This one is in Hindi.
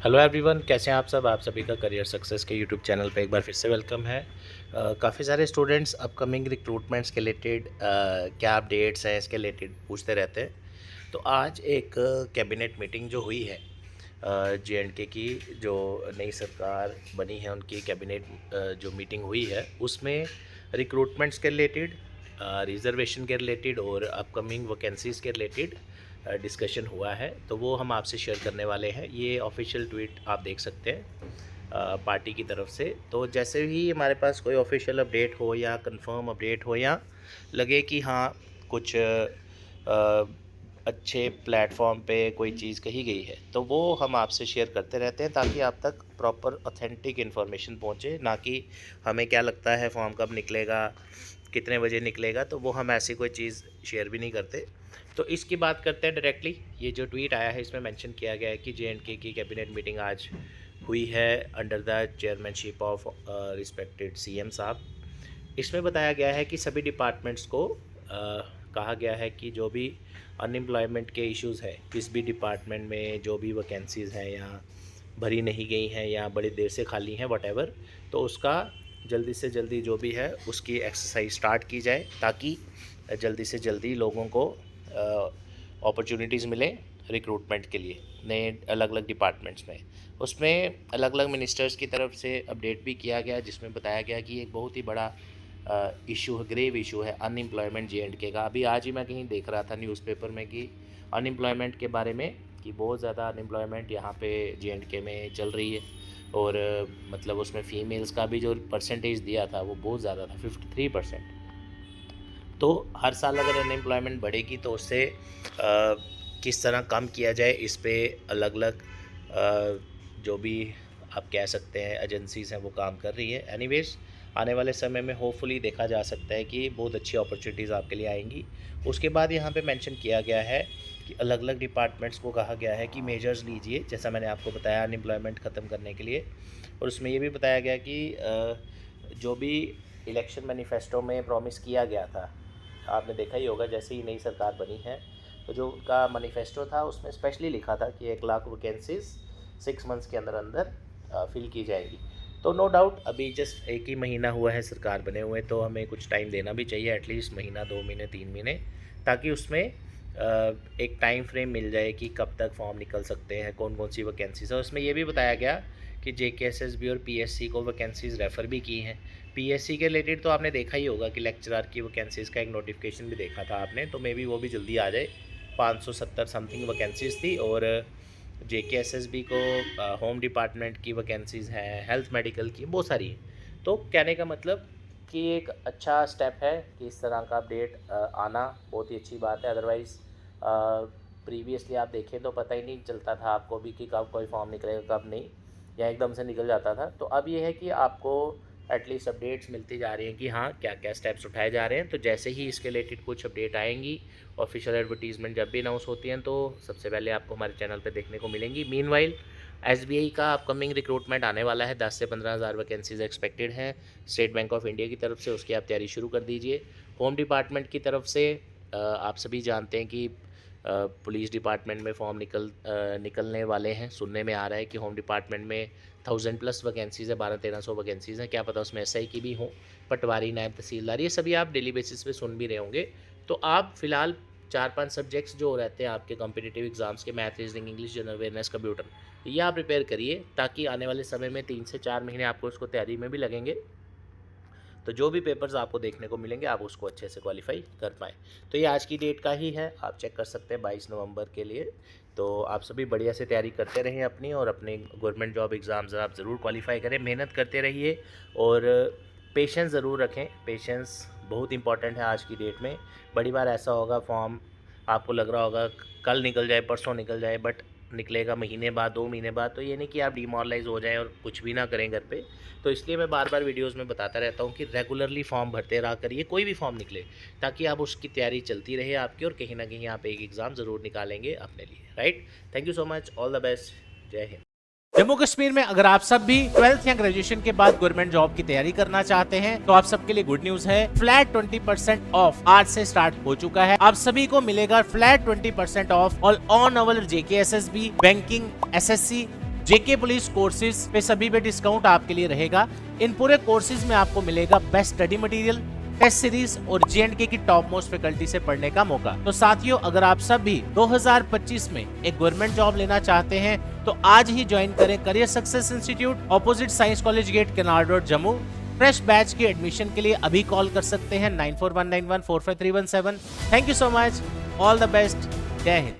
हेलो एवरीवन, कैसे हैं आप सब। आप सभी का करियर सक्सेस के यूट्यूब चैनल पे एक बार फिर से वेलकम है। काफ़ी सारे स्टूडेंट्स अपकमिंग रिक्रूटमेंट्स के रिलेटेड क्या अपडेट्स हैं इसके रिलेटेड पूछते रहते हैं। तो आज एक कैबिनेट मीटिंग जो हुई है JNK की, जो नई सरकार बनी है उनकी कैबिनेट जो मीटिंग हुई है उसमें रिक्रूटमेंट्स के रिलेटेड, रिजर्वेशन के रिलेटेड और अपकमिंग वैकेंसीज़ के रिलेटेड डिस्कशन हुआ है। तो वो हम आपसे शेयर करने वाले हैं। ये ऑफिशियल ट्वीट आप देख सकते हैं पार्टी की तरफ से। तो जैसे ही हमारे पास कोई ऑफिशियल अपडेट हो या कंफर्म अपडेट हो या लगे कि हाँ कुछ अच्छे प्लेटफॉर्म पे कोई चीज़ कही गई है तो वो हम आपसे शेयर करते रहते हैं, ताकि आप तक प्रॉपर ऑथेंटिक इन्फॉर्मेशन पहुंचे। ना कि हमें क्या लगता है फॉर्म कब निकलेगा, कितने बजे निकलेगा, तो वो हम ऐसी कोई चीज़ शेयर भी नहीं करते। तो इसकी बात करते हैं डायरेक्टली। ये जो ट्वीट आया है इसमें मेंशन किया गया है कि JNK की कैबिनेट मीटिंग आज हुई है under the chairmanship of respected CM साहब। इसमें बताया गया है कि सभी डिपार्टमेंट्स को कहा गया है कि जो भी अनएम्प्लॉयमेंट के इश्यूज़ है, किस भी डिपार्टमेंट में जो भी वैकेंसीज़ हैं या भरी नहीं गई हैं या बड़ी देर से खाली हैं वटेवर, तो उसका जल्दी से जल्दी जो भी है उसकी एक्सरसाइज स्टार्ट की जाए, ताकि जल्दी से जल्दी लोगों को अपॉर्चुनिटीज़ मिले रिक्रूटमेंट के लिए नए अलग अलग डिपार्टमेंट्स में। उसमें अलग अलग मिनिस्टर्स की तरफ से अपडेट भी किया गया, जिसमें बताया गया कि एक बहुत ही बड़ा इशू है, ग्रेव इशू है अनएम्प्लॉयमेंट JNK का। अभी आज ही मैं कहीं देख रहा था न्यूज़पेपर में कि अनएम्प्लॉयमेंट के बारे में, कि बहुत ज़्यादा अनएम्प्लॉयमेंट यहाँ पे JNK में चल रही है। और मतलब उसमें फ़ीमेल्स का भी जो परसेंटेज दिया था वो बहुत ज़्यादा था, 53%। तो हर साल अगर अनएम्प्लॉयमेंट बढ़ेगी तो उससे किस तरह कम किया जाए, इस पे अलग अलग जो भी आप कह सकते हैं एजेंसीज़ हैं वो काम कर रही है। एनीवेज आने वाले समय में होपफुली देखा जा सकता है कि बहुत अच्छी अपॉर्चुनिटीज़ आपके लिए आएंगी। उसके बाद यहाँ पे मेंशन किया गया है कि अलग अलग डिपार्टमेंट्स को कहा गया है कि मेजर्स लीजिए, जैसा मैंने आपको बताया अनएम्प्लॉयमेंट ख़त्म करने के लिए। और उसमें ये भी बताया गया कि जो भी इलेक्शन मैनिफेस्टो में प्रॉमिस किया गया था, आपने देखा ही होगा जैसे ही नई सरकार बनी है तो जो उनका मैनिफेस्टो था उसमें स्पेशली लिखा था कि 1 लाख वैकेंसीज 6 मंथ्स के अंदर अंदर फिल की जाएगी। तो नो डाउट अभी जस्ट 1 ही महीना हुआ है सरकार बने हुए, तो हमें कुछ टाइम देना भी चाहिए, एटलीस्ट महीना 2 महीने 3 महीने, ताकि उसमें एक टाइम फ्रेम मिल जाए कि कब तक फॉर्म निकल सकते हैं, कौन कौन सी वैकेंसीज है। उसमें ये भी बताया गया कि JKSSB और PSC को वैकेंसीज रेफ़र भी की हैं। PSC के रिलेटेड तो आपने देखा ही होगा कि लेक्चरर की वैकेंसीज़ का एक नोटिफिकेशन भी देखा था आपने, तो मे बी वो भी जल्दी आ जाए। 570 समथिंग वैकेंसीज़ थी। और JKSSB को होम डिपार्टमेंट की वैकेंसीज़ हैं, हेल्थ मेडिकल की बहुत सारी हैं। तो कहने का मतलब कि एक अच्छा स्टेप है कि इस तरह का अपडेट आना बहुत ही अच्छी बात है। अदरवाइज़ प्रीवियसली आप देखें तो पता ही नहीं चलता था आपको भी कि कब कोई फॉर्म निकलेगा कब नहीं, या एकदम से निकल जाता था। तो अब ये है कि आपको एटलीस्ट अपडेट्स मिलती जा रही हैं कि हाँ क्या क्या स्टेप्स उठाए जा रहे हैं। तो जैसे ही इसके रिलेटेड कुछ अपडेट आएंगी, ऑफिशियल एडवर्टीजमेंट जब भी अनाउंस होती हैं, तो सबसे पहले आपको हमारे चैनल पे देखने को मिलेंगी। मीनवाइल SBI का अपकमिंग रिक्रूटमेंट आने वाला है, 10 से 15 हज़ार वैकेंसीज एक्सपेक्टेड हैं स्टेट बैंक ऑफ इंडिया की तरफ से। उसकी आप तैयारी शुरू कर दीजिए। होम डिपार्टमेंट की तरफ से आप सभी जानते हैं कि पुलिस डिपार्टमेंट में फॉर्म निकलने वाले हैं। सुनने में आ रहा है कि होम डिपार्टमेंट में 1000+ वैकेंसीज़ है, 1200-1300 वैकेंसीज़ हैं। क्या पता उसमें SI की भी हों, पटवारी, नायब तहसीलदार, ये सभी आप डेली बेसिस पे सुन भी रहे होंगे। तो आप फ़िलहाल 4-5 सब्जेक्ट्स जो रहते हैं आपके कॉम्पिटिटिव एग्जाम्स के, math, reasoning, English, general awareness, computer, ये आप प्रिपेयर करिए, ताकि आने वाले समय में 3 से 4 महीने आपको उसको तैयारी में भी लगेंगे। तो जो भी पेपर्स आपको देखने को मिलेंगे आप उसको अच्छे से क्वालिफाई कर पाएँ। तो ये आज की डेट का ही है, आप चेक कर सकते हैं 22 नवंबर के लिए। तो आप सभी बढ़िया से तैयारी करते रहें अपनी, और अपने गवर्नमेंट जॉब एग्ज़ाम्स आप ज़रूर क्वालिफाई करें, मेहनत करते रहिए और पेशेंस ज़रूर रखें। पेशेंस बहुत इंपॉर्टेंट है आज की डेट में। बड़ी बार ऐसा होगा फॉर्म आपको लग रहा होगा कल निकल जाए, परसों निकल जाए, बट निकलेगा महीने बाद, 2 महीने बाद। तो ये नहीं कि आप डिमोरलाइज़ हो जाएं और कुछ भी ना करें घर पे। तो इसलिए मैं बार बार वीडियोस में बताता रहता हूँ कि रेगुलरली फॉर्म भरते रहा करिए, कोई भी फॉर्म निकले, ताकि आप उसकी तैयारी चलती रहे आपकी, और कहीं ना कहीं आप एक एग्ज़ाम ज़रूर निकालेंगे अपने लिए। Right, thank you so much, all the best, जय हिंद। जम्मू कश्मीर में अगर आप सब भी 12th या ग्रेजुएशन के बाद गवर्नमेंट जॉब की तैयारी करना चाहते हैं तो आप सबके लिए गुड न्यूज है। फ्लैट 20% ऑफ आज से स्टार्ट हो चुका है। आप सभी को मिलेगा flat 20% of on our JKSSB, banking, SSC, JK police courses पे सभी पे डिस्काउंट आपके लिए रहेगा। इन पूरे कोर्सेज में आपको मिलेगा best study material, test series और J&K की टॉप मोस्ट फैकल्टी से पढ़ने का मौका। तो साथियों, अगर आप सब भी 2025 में एक गवर्नमेंट जॉब लेना चाहते हैं तो आज ही ज्वाइन करें career success institute, opposite science college gate, canal road, Jammu. Fresh batch की एडमिशन के लिए अभी कॉल कर सकते हैं 9419145317। Thank you so much, all the best, जय हिंद।